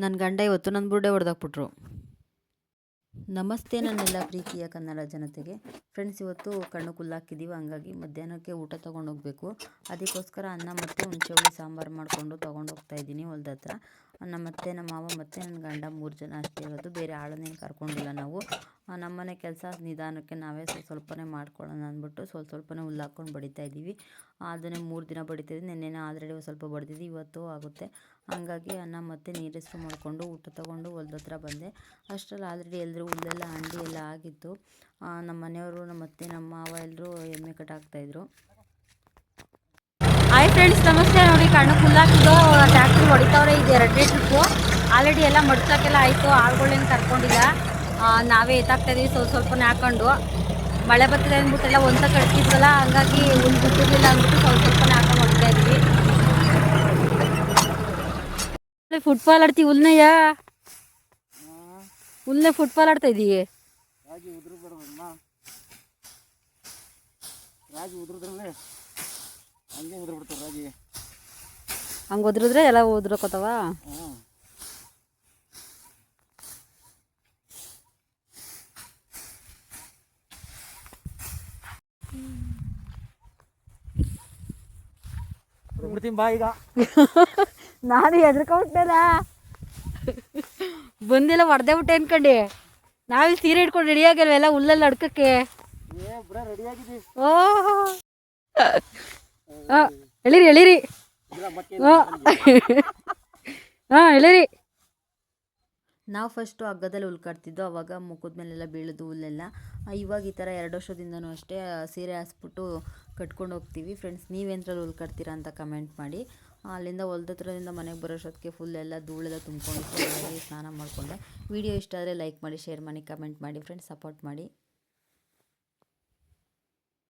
ನನ್ನ ಗಂಡ ಇವತ್ತು ನನ್ನ ಬುರ್ಡೆ ಹೊಡೆದಾಕ್ಬಿಟ್ರು. ನಮಸ್ತೆ ನನ್ನೆಲ್ಲ ಪ್ರೀತಿಯ ಕನ್ನಡ ಜನತೆಗೆ. ಫ್ರೆಂಡ್ಸ್, ಇವತ್ತು ಕಣ್ಣು ಕುಲ್ಲಾಕಿದ್ದೀವಿ, ಹಂಗಾಗಿ ಮಧ್ಯಾಹ್ನಕ್ಕೆ ಊಟ ತೊಗೊಂಡೋಗ್ಬೇಕು. ಅದಕ್ಕೋಸ್ಕರ ಅನ್ನ ಮತ್ತು ಹುಣಸೆ ಸಾಂಬಾರು ಮಾಡಿಕೊಂಡು ತೊಗೊಂಡೋಗ್ತಾ ಇದ್ದೀನಿ ಹೊಲ್ದ ಹತ್ರ. ನಮ್ಮ ಅತ್ತೆ, ನಮ್ಮ ಮಾವ ಮತ್ತು ನನ್ನ ಗಂಡ 3 ಜನ ಅಷ್ಟೇ ಇರೋದು. ಬೇರೆ ಆಳನ್ನೇನು ಕರ್ಕೊಂಡಿಲ್ಲ ನಾವು. ನಮ್ಮನೆ ಕೆಲಸ ನಿಧಾನಕ್ಕೆ ನಾವೇ ಸ್ವಲ್ಪನೇ ಮಾಡ್ಕೊಳ್ಳೋಣ ಅಂದ್ಬಿಟ್ಟು ಸ್ವಲ್ಪನೇ ಹುಲ್ಲು ಹಾಕ್ಕೊಂಡು ಬಡಿತಾ ಇದ್ದೀವಿ. ಅದನ್ನೇ 3 ದಿನ ಬಡಿತಿದ್ವಿ. ನೆನ್ನೆನೇ ಆಲ್ರೆಡಿ ಸ್ವಲ್ಪ ಬಡಿದಿದ್ದು, ಇವತ್ತು ಆಗುತ್ತೆ. ಹಂಗಾಗಿ ಅನ್ನ ಮತ್ತು ನೀರೆಷ್ಟು ಮಾಡಿಕೊಂಡು ಊಟ ತೊಗೊಂಡು ಹೊಲ್ದ ಹತ್ರ ಬಂದೆ. ಅಷ್ಟರಲ್ಲಿ ಆಲ್ರೆಡಿ ಎಲ್ಲರೂ ಹುಲ್ಲೆಲ್ಲ ಅಂಡಿ ಎಲ್ಲ ಆಗಿತ್ತು. ನಮ್ಮ ಮನೆಯವರು, ನಮ್ಮ ಅತ್ತೆ, ನಮ್ಮ ಮಾವ ಎಲ್ಲರೂ ಎಮ್ಮೆ ಕಟ್ಟಾಕ್ತಾಯಿದ್ರು. ಹಾಯ್ ಫ್ರೆಂಡ್ಸ್, ನಮಸ್ತೆ. ನೋಡಿ, ಕಣ್ಣು ಫುಲ್ಲಾಕಿದ್ದು ಟ್ಯಾಕ್ಟ್ರಿ ಹೊಡಿತಾವ್ರೆ. ಇದು 2ನೇ ಟ್ರಿಪ್ಪು. ಆಲ್ರೆಡಿ ಎಲ್ಲ ಮಡ್ಸೋಕ್ಕೆಲ್ಲ ಆಯಿತು. ಆಳುಗಳೇನು ಕರ್ಕೊಂಡಿಲ್ಲ, ನಾವೇ ಎತ್ತಾಕ್ತಾ ಇದೀವಿ. ಸ್ವಲ್ಪನೇ ಹಾಕೊಂಡು ಮಳೆ ಬರ್ತಿದೆ ಅಂದ್ಬಿಟ್ಟೆಲ್ಲ ಒಂದ ಕಟ್ತಿದ್ವಲ್ಲ, ಹಂಗಾಗಿ ಹುಲ್ಲು ಬಿಟ್ಟಿರಲಿಲ್ಲ ಅಂದ್ಬಿಟ್ಟು ಸ್ವಲ್ಪನೇ ಹಾಕೊಂಡು ಹೋಗ್ತಾ ಇದ್ವಿ. ಫುಟ್ಬಾಲ್ ಆಡ್ತೀವಿ, ಹುಲ್ನೇ ಫುಟ್ಬಾಲ್ ಆಡ್ತಾ ಇದ್ದೀವಿ. ಹಂಗೆ ಉದ್ರಿದ್ರೆ ಎಲ್ಲ ಉದ್ರಕೋತಾವ. ನಾನು ಹೆದರ್ಕೊಂಬಿಟ್ಟೆಲ್ಲ ಬಂದಿಲ್ಲ, ಹೊಡೆದೇ ಬಿಟ್ಟೆ ಅನ್ಕೊಂಡೆ. ನಾವಿಲ್ಲಿ ಸೀರೆ ಇಟ್ಕೊಂಡು ರೆಡಿ ಆಗಿಲ್ವೆಲ್ಲ ಹುಲ್ಲಲ್ಲಿ ಅಡ್ಕಕ್ಕೆ. ಓ ಎಳಿರಿ ಎಳಿರಿ, ಹಾಂ ಎಳಿರಿ. ನಾವು ಫಸ್ಟು ಹಗ್ಗದಲ್ಲಿ ಹುಲ್ ಕಟ್ತಿದ್ದು, ಅವಾಗ ಮುಖದ ಮೇಲೆಲ್ಲ ಬೀಳೋದು ಹುಲ್ಲೆಲ್ಲ. ಇವಾಗ ಈ ಥರ 2 ವರ್ಷದಿಂದನೂ ಅಷ್ಟೇ ಸೀರೆ ಹಾಸ್ಬಿಟ್ಟು ಕಟ್ಕೊಂಡು ಹೋಗ್ತೀವಿ. ಫ್ರೆಂಡ್ಸ್, ನೀವೆಂದ್ರಲ್ಲಿ ಹುಲ್ ಕಟ್ತೀರಾ ಅಂತ ಕಮೆಂಟ್ ಮಾಡಿ. ಅಲ್ಲಿಂದ ಹೊಲ್ದ ಹತ್ರದಿಂದ ಮನೆಗೆ ಬರೋಷ್ಟೊತ್ತಿಗೆ ಫುಲ್ ಎಲ್ಲ ಧೂಳೆಲ್ಲ ತುಂಬ್ಕೊಂಡು ಸ್ನಾನ ಮಾಡಿಕೊಂಡೆ. ವಿಡಿಯೋ ಇಷ್ಟ ಆದರೆ ಲೈಕ್ ಮಾಡಿ, ಶೇರ್ ಮಾಡಿ, ಕಮೆಂಟ್ ಮಾಡಿ ಫ್ರೆಂಡ್ಸ್, ಸಪೋರ್ಟ್ ಮಾಡಿ.